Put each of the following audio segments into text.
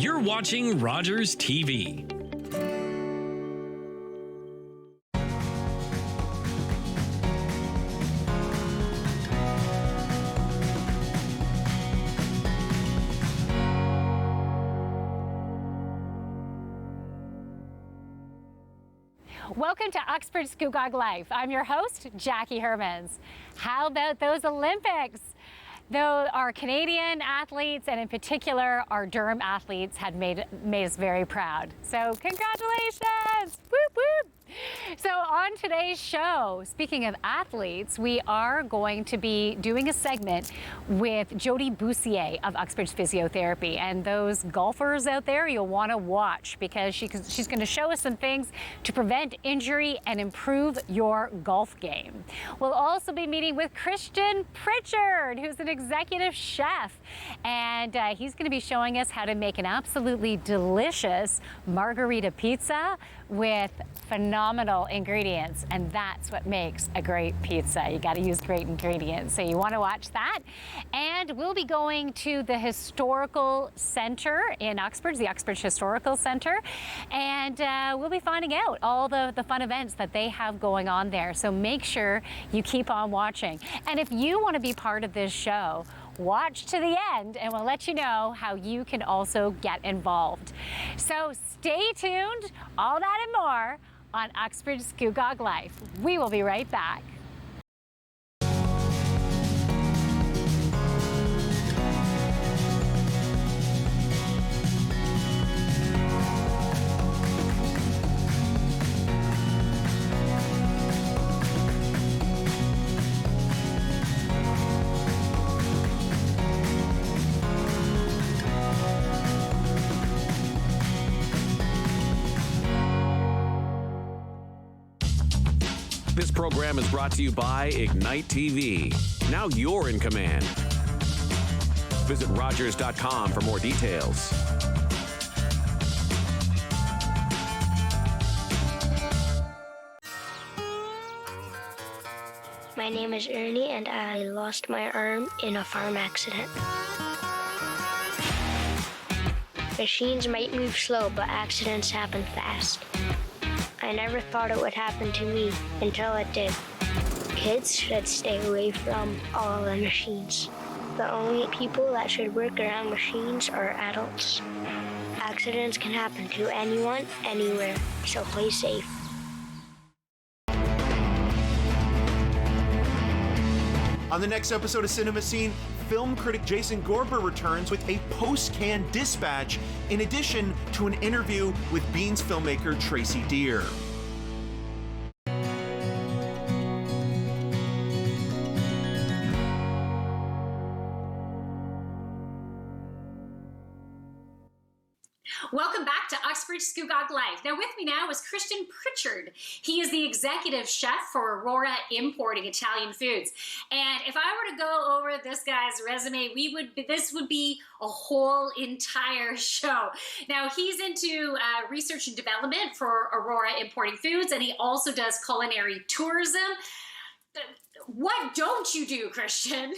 You're watching Rogers TV. Welcome to Uxbridge Scugog Life. I'm your host, Jackie Hermans. How about those Olympics? Though our Canadian athletes, and in particular our Durham athletes, had made us very proud. So congratulations! Whoop, whoop. So on today's show, speaking of athletes, we are going to be doing a segment with Jody Boussier of Uxbridge Physiotherapy. And those golfers out there, you'll want to watch because she's going to show us some things to prevent injury and improve your golf game. We'll also be meeting with Christian Pritchard, who's an executive chef. And he's going to be showing us how to make an absolutely delicious margarita pizza with phenomenal ingredients, and that's what makes a great pizza. You got to use great ingredients, so you want to watch that. And we'll be going to the Historical Center in Uxbridge, the Uxbridge Historical Center, and we'll be finding out all the fun events that they have going on there. So make sure you keep on watching. And if you want to be part of this show, watch to the end and we'll let you know how you can also get involved. So stay tuned, all that and more on Uxbridge Scugog Life. We will be right back. This program is brought to you by Ignite TV. Now you're in command. Visit Rogers.com for more details. My name is Ernie and I lost my arm in a farm accident. Machines might move slow, but accidents happen fast. I never thought it would happen to me until it did. Kids should stay away from all the machines. The only people that should work around machines are adults. Accidents can happen to anyone, anywhere, so play safe. On the next episode of Cinema Scene, film critic Jason Gorber returns with a post-Cannes dispatch, in addition to an interview with Beans filmmaker Tracy Deer. Welcome back to Uxbridge Scugog Life. Now with me now is Christian Pritchard. He is the executive chef for Aurora Importing Italian Foods. And if I were to go over this guy's resume, this would be a whole entire show. Now he's into research and development for Aurora Importing Foods, and he also does culinary tourism. What don't you do, Christian?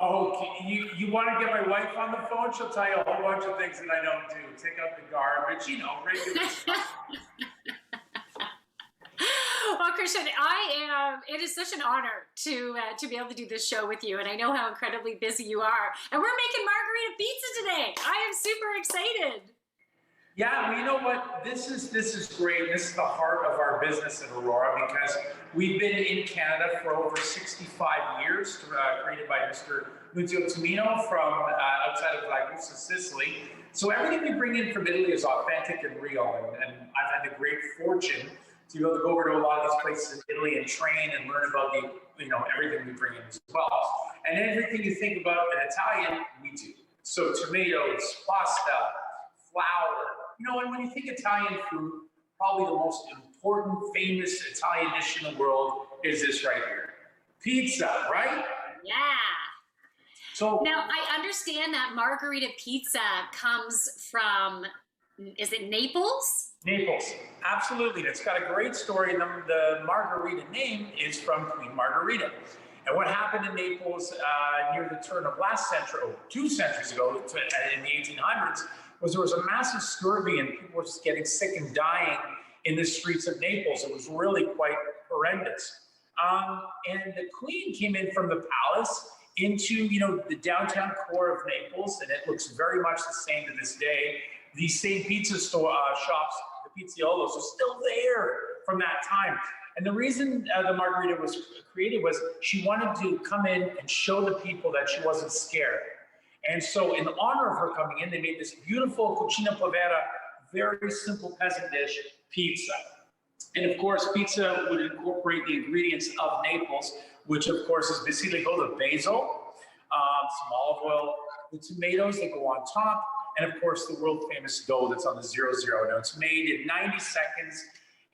Oh, you want to get my wife on the phone? She'll tell you a whole bunch of things that I don't do. Take out the garbage, regular stuff. Well, Christian, it is such an honor to be able to do this show with you, and I know how incredibly busy you are. And we're making margarita pizza today. I am super excited. Yeah, well, you know what? This is great. This is the heart of our business at Aurora because we've been in Canada for over 65 years, created by Mr. Nunzio Tumino from outside of Ragusa, Sicily. So everything we bring in from Italy is authentic and real. And I've had the great fortune to be able to go over to a lot of these places in Italy and train and learn about everything we bring in as well. And everything you think about an Italian, we do. So tomatoes, pasta, flour. And when you think Italian food, probably the most important, famous Italian dish in the world is this right here. Pizza, right? Yeah. So now I understand that margarita pizza comes from, is it Naples? Naples, absolutely. And it's got a great story. The margarita name is from Queen Margarita. And what happened in Naples near the turn of last century, 2 centuries ago, in the 1800s, was there was a massive scurvy and people were just getting sick and dying in the streets of Naples. It was really quite horrendous. And the Queen came in from the palace into, the downtown core of Naples, and it looks very much the same to this day. These same pizza shops, the pizzaiolos, are still there from that time. And the reason the margarita was created was she wanted to come in and show the people that she wasn't scared. And so in honor of her coming in, they made this beautiful cucina povera, very simple peasant dish, pizza. And of course, pizza would incorporate the ingredients of Naples, which of course is basilico, the basil, some olive oil, the tomatoes that go on top, and of course the world famous dough that's on the 00. Now it's made in 90 seconds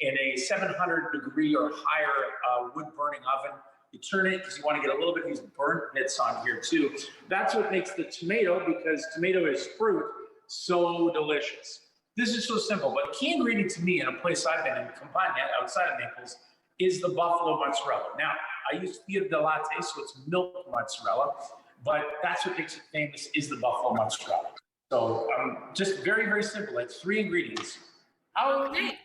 in a 700 degree or higher wood burning oven. You turn it because you want to get a little bit of these burnt bits on here too. That's what makes the tomato, because tomato is fruit, so delicious. This is so simple, but key ingredient to me in a place I've been in, Campania, outside of Naples, is the buffalo mozzarella. Now, I use fior di latte, so it's milk mozzarella, but that's what makes it famous, is the buffalo mozzarella. So just very, very simple. It's 3 ingredients. Okay,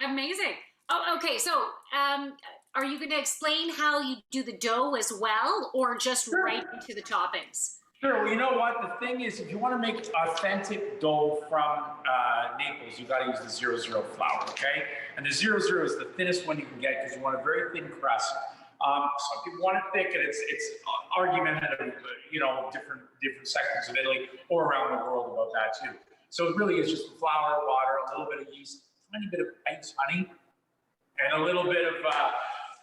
amazing. Oh, okay, so are you going to explain how you do the dough as well, or just right into the toppings? Sure. Well, you know what? The thing is, if you want to make authentic dough from Naples, you got to use the 00 flour, okay? And the 00 is the thinnest one you can get because you want a very thin crust. Some people want it thick, and it's argumentative, different sections of Italy or around the world about that too. So it really is just flour, water, a little bit of yeast, a tiny bit of ice, honey, and a little bit of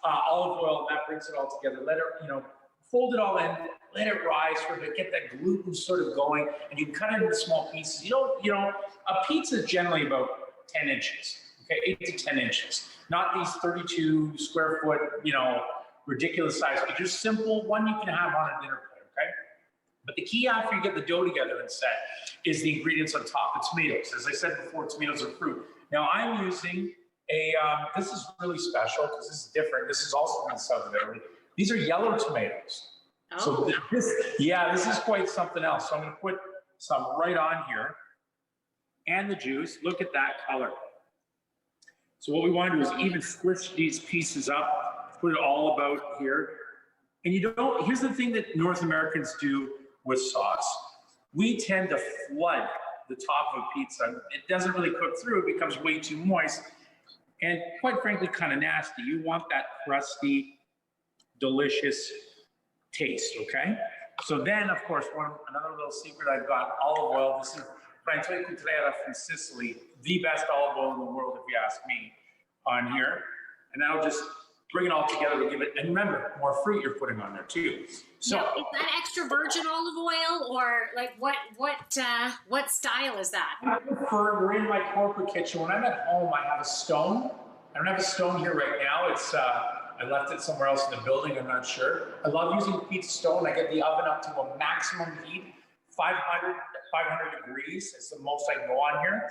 olive oil, and that brings it all together. Let it, fold it all in, let it rise for a bit, get that gluten sort of going, and you cut it into small pieces. A pizza is generally about 10 inches, okay, 8 to 10 inches, not these 32 square foot, ridiculous size, but just simple one you can have on a dinner plate, okay? But the key after you get the dough together and set is the ingredients on top, the tomatoes. As I said before, tomatoes are fruit. Now I'm using this is really special because this is different. This is also from the south of Italy. These are yellow tomatoes. Oh. So this is quite something else. So I'm going to put some right on here, and the juice. Look at that color. So what we want to do is even squish these pieces up, put it all about here. And here's the thing that North Americans do with sauce. We tend to flood the top of a pizza. It doesn't really cook through. It becomes way too moist. And quite frankly, kind of nasty. You want that crusty, delicious taste, okay? So then, of course, another little secret I've got, olive oil. This is Untitled Chapter from Sicily, the best olive oil in the world, if you ask me, on here. And I'll just bring it all together to give it, and remember, more fruit you're putting on there too. So now, is that extra virgin olive oil, or like what style is that? I prefer, we're in my corporate kitchen. When I'm at home, I have a stone. I don't have a stone here right now. It's I left it somewhere else in the building, I'm not sure. I love using the pizza stone. I get the oven up to a maximum heat, 500 degrees. It's the most I can go on here.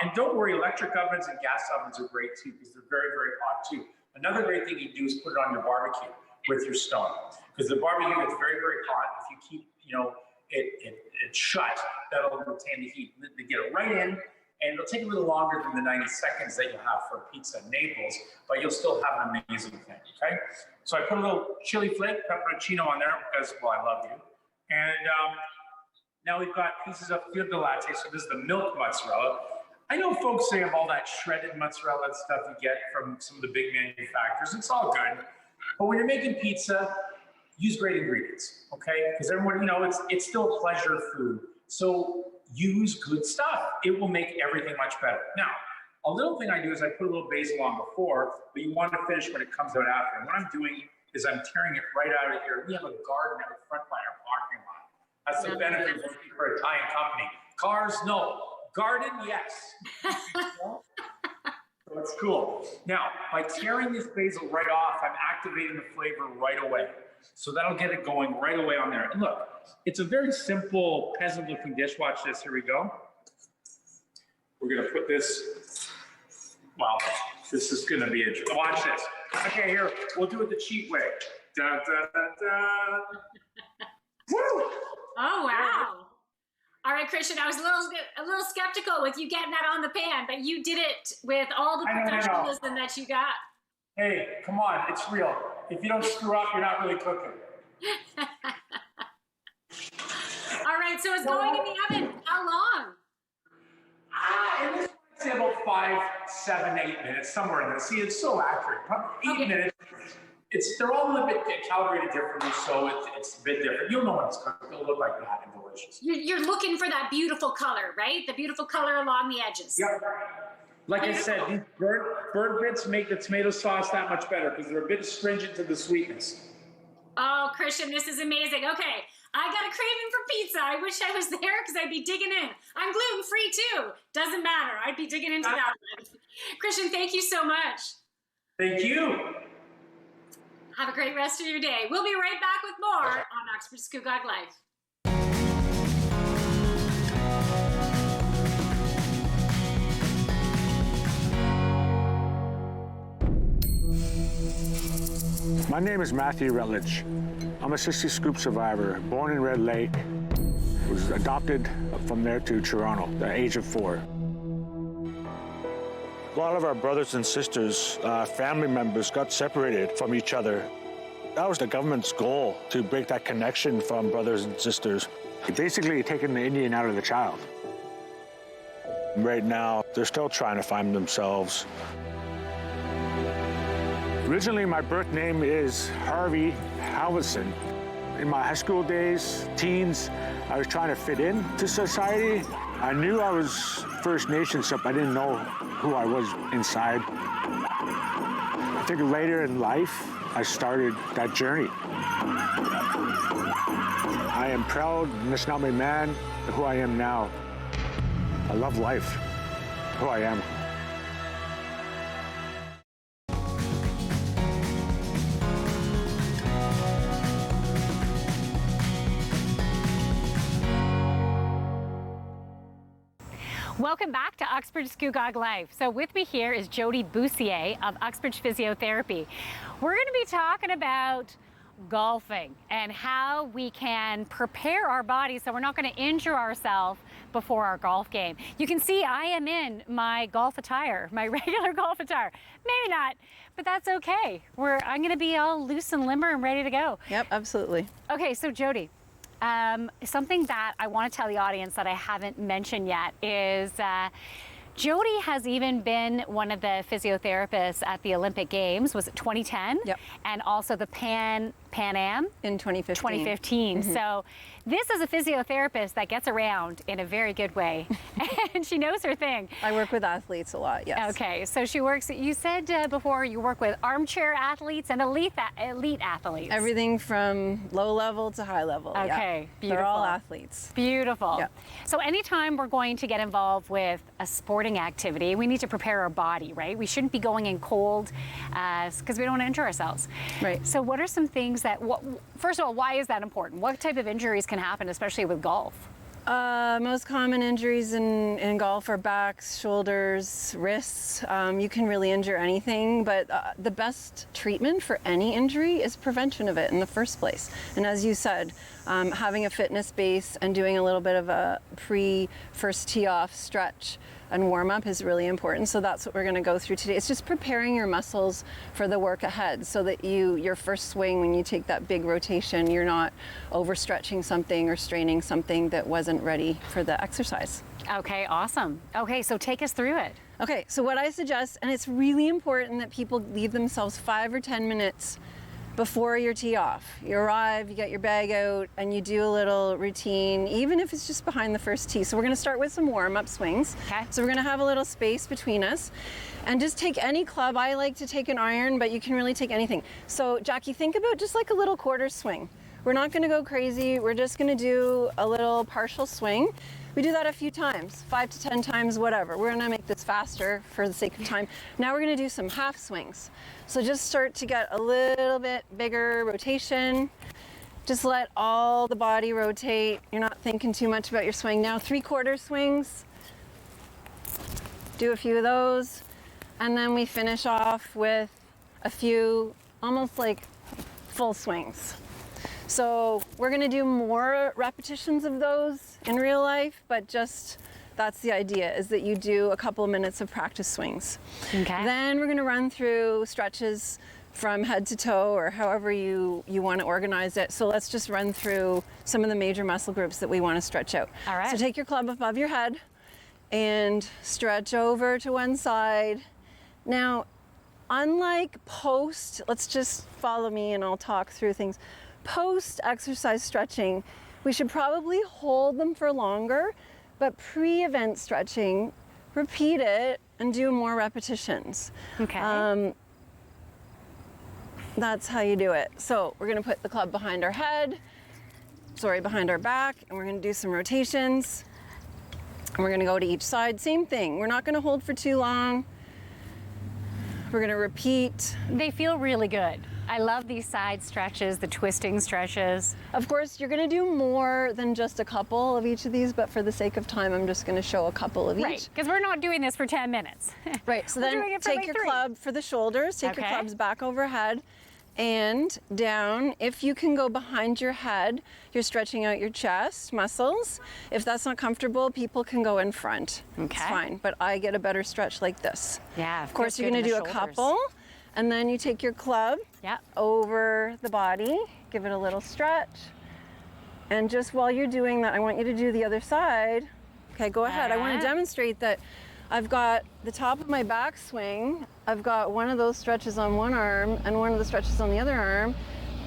And don't worry, electric ovens and gas ovens are great too, because they're very, very hot too. Another great thing you do is put it on your barbecue with your stone, because the barbecue gets very, very hot. If you keep, it shut, that'll retain the heat. They get it right in, and it'll take a little longer than the 90 seconds that you have for pizza in Naples, but you'll still have an amazing thing, okay? So I put a little chili flake, pepperoncino on there because, well, I love you. And now we've got pieces of fior di latte, so this is the milk mozzarella. I know folks say of all that shredded mozzarella and stuff you get from some of the big manufacturers, it's all good. But when you're making pizza, use great ingredients, okay? Because everyone, it's still pleasure food. So use good stuff. It will make everything much better. Now, a little thing I do is I put a little basil on before, but you want to finish when it comes out after. And what I'm doing is I'm tearing it right out of here. We have a garden out front by our parking lot. That's the benefit of working for an Italian company. Cars, no. Garden, yes. So it's cool. Now, by tearing this basil right off, I'm activating the flavor right away. So that'll get it going right away on there. And look, it's a very simple peasant-looking dish. Watch this. Here we go. We're going to put this. Wow, this is going to be a. Watch this. Okay, here, we'll do it the cheap way. Da, da, da, da. Woo! Oh, wow. All right, Christian, I was a little skeptical with you getting that on the pan, but you did it with all the I know. professionalism that you got. Hey, come on, it's real. If you don't screw up, you're not really cooking. All right, so it's going in the oven. How long? In this one, I'd say about 5, 7, 8 minutes, somewhere in there. See, it's so accurate. Probably 8 minutes. They're all a little bit calibrated differently, so it's a bit different. You'll know when it's cooked. It'll look like that and delicious. You're looking for that beautiful color, right? The beautiful color along the edges. Yep. Like I said, these burnt bits make the tomato sauce that much better because they're a bit astringent to the sweetness. Oh, Christian, this is amazing. Okay, I got a craving for pizza. I wish I was there because I'd be digging in. I'm gluten-free too. Doesn't matter. I'd be digging into that one. Christian, thank you so much. Thank you. Have a great rest of your day. We'll be right back with more on Uxbridge Scugog Life. My name is Matthew Rutledge. I'm a Sixties Scoop survivor, born in Red Lake. Was adopted from there to Toronto at the age of 4. A lot of our brothers and sisters, family members got separated from each other. That was the government's goal, to break that connection from brothers and sisters. Basically taking the Indian out of the child. Right now, they're still trying to find themselves. Originally, my birth name is Harvey Halverson. In my high school days, teens, I was trying to fit into society. I knew I was First Nations, but I didn't know who I was inside. I think later in life, I started that journey. I am proud, and it's not my man, who I am now. I love life, who I am. Welcome back to Uxbridge Scugog Life. So with me here is Jody Boussier of Uxbridge Physiotherapy. We're going to be talking about golfing and how we can prepare our bodies so we're not going to injure ourselves before our golf game. You can see I am in my golf attire, my regular golf attire. Maybe not, but that's okay. I'm going to be all loose and limber and ready to go. Yep, absolutely. Okay, so Jody, something that I want to tell the audience that I haven't mentioned yet is Jody has even been one of the physiotherapists at the Olympic Games. Was it 2010? Yep. And also the Pan Am in 2015. 2015. Mm-hmm. So this is a physiotherapist that gets around in a very good way, and she knows her thing. I work with athletes a lot, yes. Okay, so she works, you said before you work with armchair athletes and elite athletes. Everything from low level to high level. Okay, yeah. beautiful. They're all athletes. Beautiful. Yep. So anytime we're going to get involved with a sporting activity, we need to prepare our body, right? We shouldn't be going in cold because we don't want to injure ourselves. Right. So what are some things that, first of all, why is that important? What type of injuries can happen, especially with golf? Most common injuries in golf are backs, shoulders, wrists. You can really injure anything, but the best treatment for any injury is prevention of it in the first place. And as you said, having a fitness base and doing a little bit of a pre-first tee off stretch and warm up is really important. So that's what we're going to go through today. It's just preparing your muscles for the work ahead so that your first swing, when you take that big rotation, you're not overstretching something or straining something that wasn't ready for the exercise. Okay, awesome. Okay, so take us through it. Okay, so what I suggest, and it's really important that people leave themselves 5 or 10 minutes before your tee off. You arrive, you get your bag out, and you do a little routine, even if it's just behind the first tee. So we're gonna start with some warm-up swings. Okay. So we're gonna have a little space between us, and just take any club. I like to take an iron, but you can really take anything. So Jackie, think about just like a little quarter swing. We're not gonna go crazy, we're just gonna do a little partial swing. We do that a few times, 5 to 10 times, whatever. We're gonna make this faster for the sake of time. Now we're gonna do some half swings. So just start to get a little bit bigger rotation. Just let all the body rotate. You're not thinking too much about your swing. Now 3/4 swings. Do a few of those. And then we finish off with a few almost like full swings. So we're gonna do more repetitions of those in real life, but just that's the idea, is that you do a couple of minutes of practice swings. Okay. Then we're gonna run through stretches from head to toe, or however you want to organize it. So let's just run through some of the major muscle groups that we want to stretch out. All right. So take your club above your head and stretch over to one side. Now, unlike post, let's just follow me and I'll talk through things. Post exercise stretching, we should probably hold them for longer, but pre-event stretching, repeat it and do more repetitions. Okay. That's how you do it. So we're gonna put the club behind our head, behind our back, and we're gonna do some rotations. And we're gonna go to each side, same thing. We're not gonna hold for too long. We're gonna repeat. They feel really good. I love these side stretches, the twisting stretches. Of course, you're gonna do more than just a couple of each of these, but for the sake of time, I'm just gonna show a couple of Right, each. because we're not doing this for 10 minutes. Right, so We're then doing it for take like your 3. club for the shoulders, take your Okay. clubs back overhead and down. If you can go behind your head, you're stretching out your chest muscles. If that's not comfortable, people can go in front. It's Okay. fine, but I get a better stretch like this. Yeah, Of course, feels you're good gonna in do the a shoulders. couple, and then you take your club Yeah. over the body, give it a little stretch. And just while you're doing that, I want you to do the other side. Okay, go ahead. I want Alright. to demonstrate that I've got the top of my back swing. I've got one of those stretches on one arm and one of the stretches on the other arm.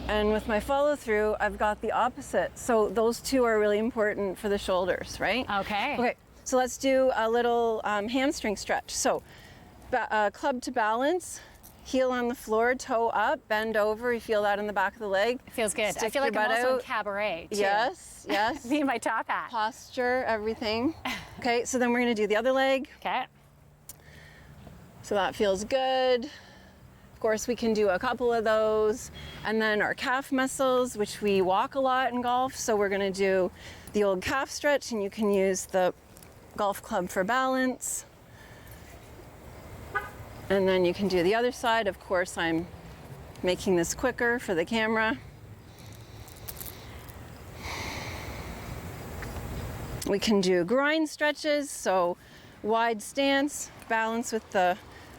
And with my follow through, I've got the opposite. So those two are really important for the shoulders, right? Okay. Okay, so let's do a little hamstring stretch. So club to balance, heel on the floor, toe up, bend over. You feel that in the back of the leg. It feels good. I Stick feel like your I'm butt also in out. cabaret, too. Yes, yes. Me and my top hat. Posture, everything. Okay, so then we're gonna do the other leg. Okay. So that feels good. Of course, we can do a couple of those. And then our calf muscles, which we walk a lot in golf. So we're gonna do the old calf stretch, and you can use the golf club for balance. And then you can do the other side. Of course, I'm making this quicker for the camera. We can do groin stretches, so wide stance, balance with the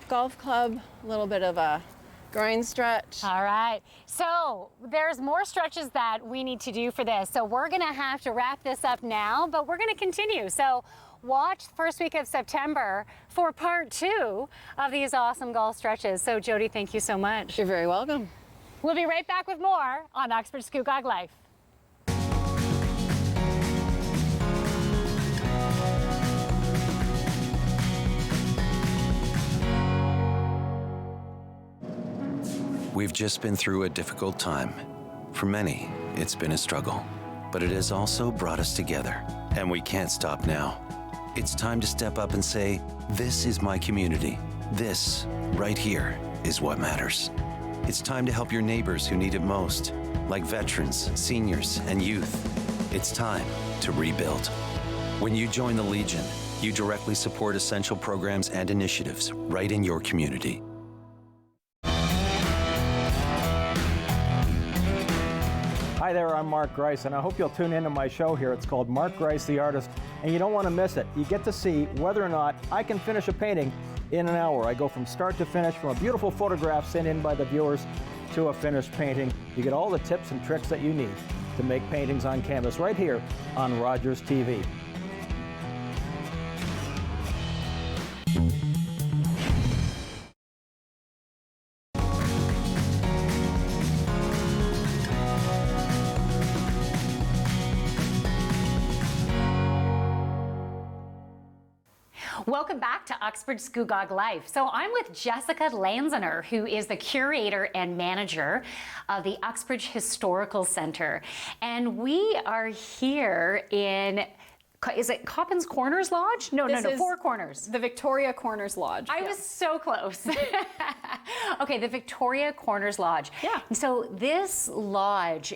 golf club, a little bit of a groin stretch. All right. So there's more stretches that we need to do for this. So we're going to have to wrap this up now, but we're going to continue. So watch the first week of September for part 2 of these awesome golf stretches. So Jody, thank you so much. You're very welcome. We'll be right back with more on Uxbridge Scugog Life. We've just been through a difficult time. For many, it's been a struggle, but it has also brought us together, and we can't stop now. It's time to step up and say, this is my community. This, right here, is what matters. It's time to help your neighbors who need it most, like veterans, seniors, and youth. It's time to rebuild. When you join the Legion, you directly support essential programs and initiatives right in your community. Hi there, I'm Mark Grice, and I hope you'll tune into my show here. It's called Mark Grice the Artist, and you don't want to miss it. You get to see whether or not I can finish a painting in an hour. I go from start to finish, from a beautiful photograph sent in by the viewers to a finished painting. You get all the tips and tricks that you need to make paintings on canvas right here on Rogers TV. Welcome back to Uxbridge Scugog Life. So I'm with Jessica Lanziner, who is the curator and manager of the Uxbridge Historical Center. And we are here in, is it Coppins Corners Lodge? No, This is Four Corners. The Victoria Corners Lodge. I was so close. Okay, the Victoria Corners Lodge. Yeah. So this lodge,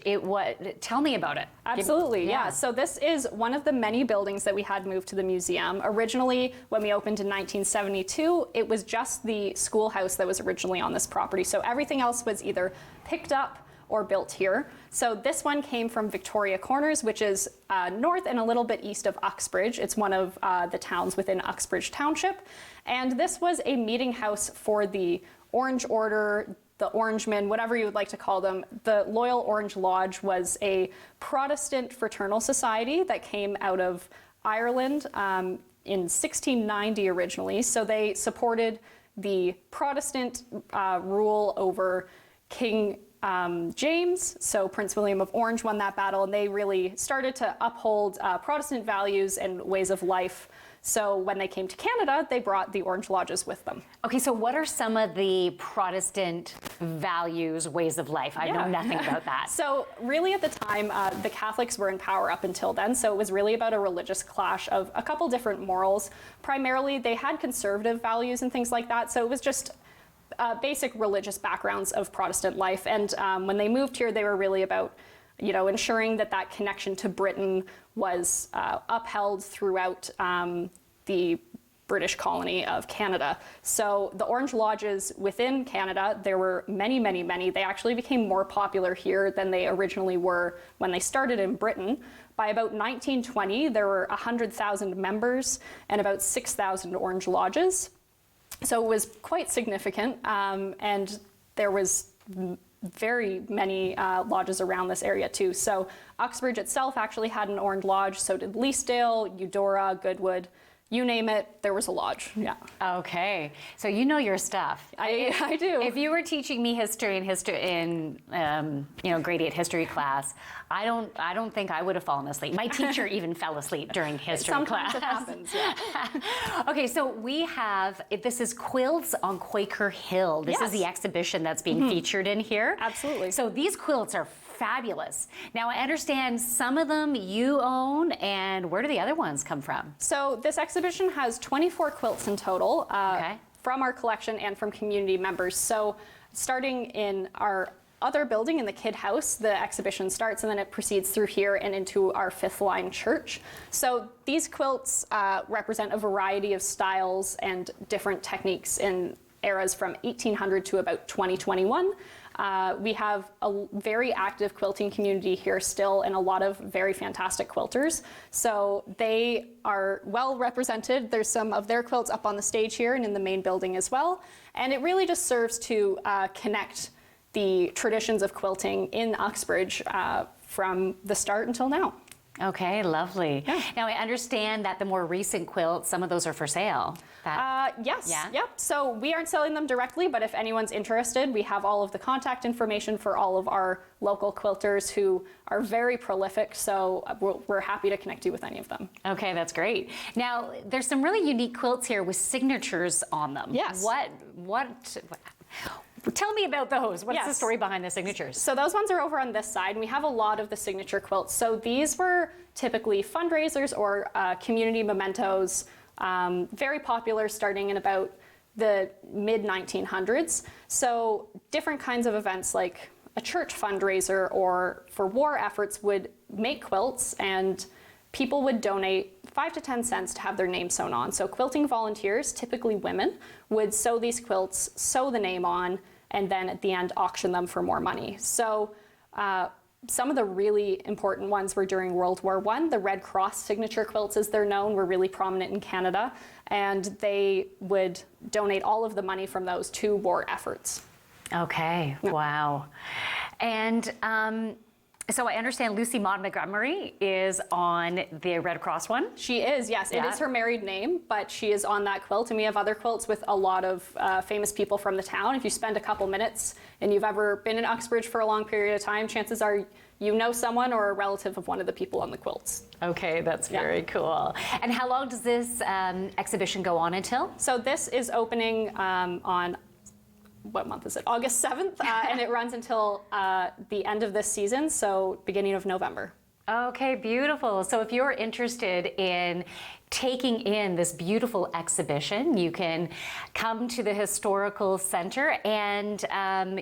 tell me about it. Absolutely, yeah. So this is one of the many buildings that we had moved to the museum. Originally, when we opened in 1972, it was just the schoolhouse that was originally on this property. So everything else was either picked up or built here. So this one came from Victoria Corners, which is north and a little bit east of Uxbridge. It's one of the towns within Uxbridge Township. And this was a meeting house for the Orange Order, the Orangemen, whatever you would like to call them. The Loyal Orange Lodge was a Protestant fraternal society that came out of Ireland in 1690 originally. So they supported the Protestant rule over King James. So Prince William of Orange won that battle, and they really started to uphold Protestant values and ways of life. So when they came to Canada, they brought the Orange Lodges with them. Okay, so what are some of the Protestant values, ways of life? I know nothing about that. So really at the time, the Catholics were in power up until then, so it was really about a religious clash of a couple different morals. Primarily, they had conservative values and things like that, so it was just basic religious backgrounds of Protestant life. And when they moved here, they were really about ensuring that that connection to Britain was upheld throughout the British colony of Canada. So the Orange Lodges within Canada, there were many, many, many. They actually became more popular here than they originally were when they started in Britain. By about 1920, there were 100,000 members and about 6,000 Orange Lodges. So it was quite significant, and there was very many lodges around this area too. So Uxbridge itself actually had an Orange Lodge, so did Leasdale, Eudora, Goodwood, you name it, there was a lodge. Yeah. Okay, so you know your stuff. I do. If you were teaching me history in grade 8 history class, I don't think I would have fallen asleep. My teacher even fell asleep during history class. Sometimes it happens, yeah. Okay, so we have, this is Quilts on Quaker Hill. This is the exhibition that's being featured in here. Absolutely. So these quilts are fabulous. Now I understand some of them you own, and where do the other ones come from? So this exhibition has 24 quilts in total from our collection and from community members. So starting in our other building in the Kid House, the exhibition starts, and then it proceeds through here and into our Fifth Line Church. So these quilts represent a variety of styles and different techniques in eras from 1800 to about 2021. We have a very active quilting community here still, and a lot of very fantastic quilters. So they are well represented. There's some of their quilts up on the stage here and in the main building as well. And it really just serves to connect the traditions of quilting in Uxbridge from the start until now. Okay, lovely. Yeah. Now I understand that the more recent quilts, some of those are for sale. Yes, Yeah? yep. So we aren't selling them directly, but if anyone's interested, we have all of the contact information for all of our local quilters who are very prolific, so we're happy to connect you with any of them. Okay, that's great. Now, there's some really unique quilts here with signatures on them. Yes. Tell me about those. What's the Yes. story behind the signatures? So those ones are over on this side, and we have a lot of the signature quilts. So these were typically fundraisers or community mementos, very popular starting in about the mid-1900s. So different kinds of events like a church fundraiser or for war efforts would make quilts, and people would donate 5 to 10 cents to have their name sewn on. So quilting volunteers, typically women, would sew these quilts, sew the name on, and then at the end auction them for more money. So some of the really important ones were during World War I. The Red Cross signature quilts, as they're known, were really prominent in Canada, and they would donate all of the money from those to war efforts. Okay, wow. And so I understand Lucy Maud Montgomery is on the Red Cross one? She is, yes. Yeah. It is her married name, but she is on that quilt, and we have other quilts with a lot of famous people from the town. If you spend a couple minutes and you've ever been in Uxbridge for a long period of time, chances are you know someone or a relative of one of the people on the quilts. Okay, that's very cool. And how long does this exhibition go on until? So this is opening on, what month is it? August 7th, and it runs until the end of this season, so beginning of November. Okay, beautiful. So if you're interested in taking in this beautiful exhibition, you can come to the Historical Center, and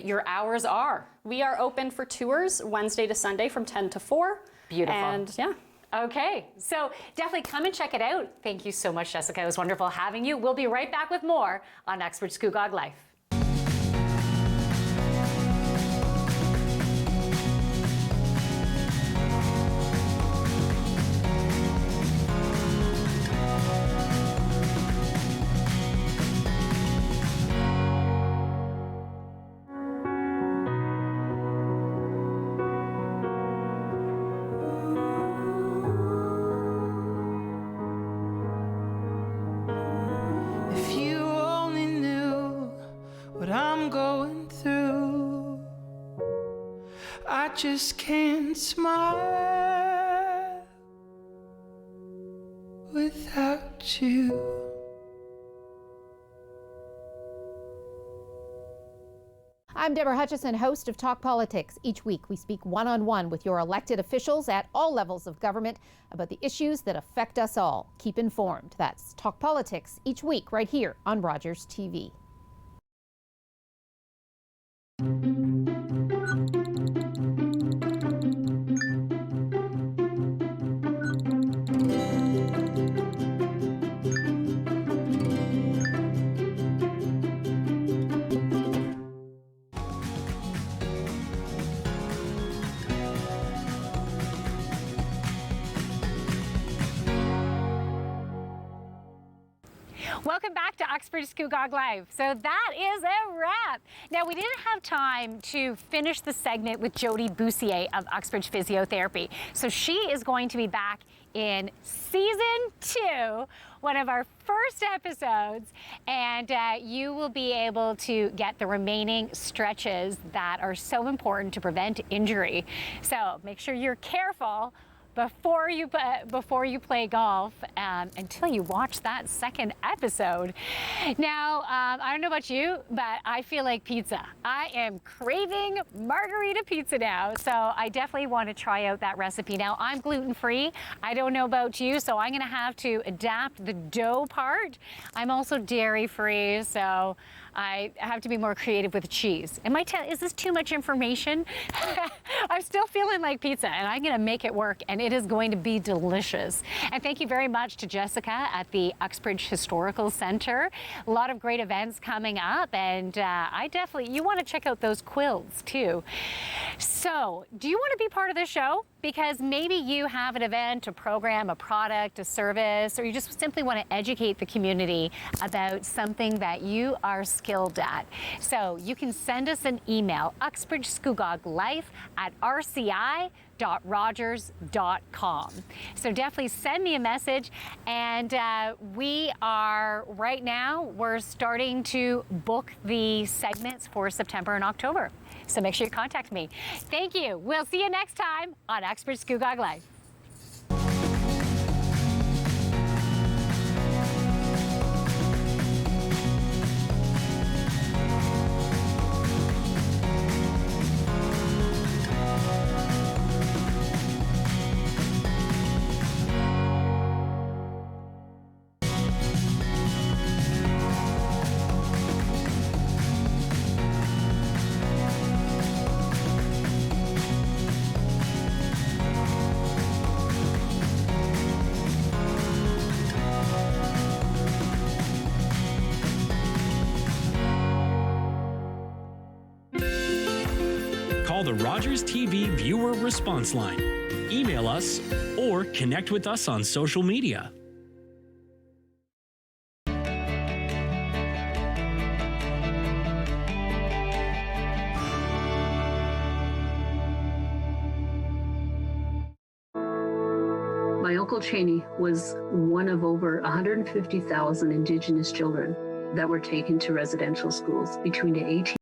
your hours are? We are open for tours Wednesday to Sunday from 10 to 4. Beautiful. And yeah. Okay, so definitely come and check it out. Thank you so much, Jessica. It was wonderful having you. We'll be right back with more on Uxbridge Scugog Life. I just can't smile without you. I'm Deborah Hutchison, host of Talk Politics. Each week, we speak one-on-one with your elected officials at all levels of government about the issues that affect us all. Keep informed. That's Talk Politics each week right here on Rogers TV. Welcome back to Uxbridge Scugog Life. So that is a wrap. Now, we didn't have time to finish the segment with Jody Boussier of Uxbridge Physiotherapy. So she is going to be back in season 2, one of our first episodes, and you will be able to get the remaining stretches that are so important to prevent injury. So make sure you're careful before you play golf until you watch that second episode. Now, I don't know about you, but I feel like pizza. I am craving margarita pizza now, so I definitely want to try out that recipe. Now, I'm gluten-free. I don't know about you, so I'm going to have to adapt the dough part. I'm also dairy-free, so I have to be more creative with cheese. Is this too much information? I'm still feeling like pizza, and I'm going to make it work, and it is going to be delicious. And thank you very much to Jessica at the Uxbridge Historical Center. A lot of great events coming up, and you want to check out those quills too. So, do you want to be part of this show? Because maybe you have an event, a program, a product, a service, or you just simply want to educate the community about something that you are skilled at. So you can send us an email, uxbridgescugog@rci.rogers.com. So definitely send me a message, and we're starting to book the segments for September and October. So make sure you contact me. Thank you. We'll see you next time on Uxbridge Scugog Life. Call the Rogers TV viewer response line, email us, or connect with us on social media. My Uncle Cheney was one of over 150,000 Indigenous children that were taken to residential schools between the 18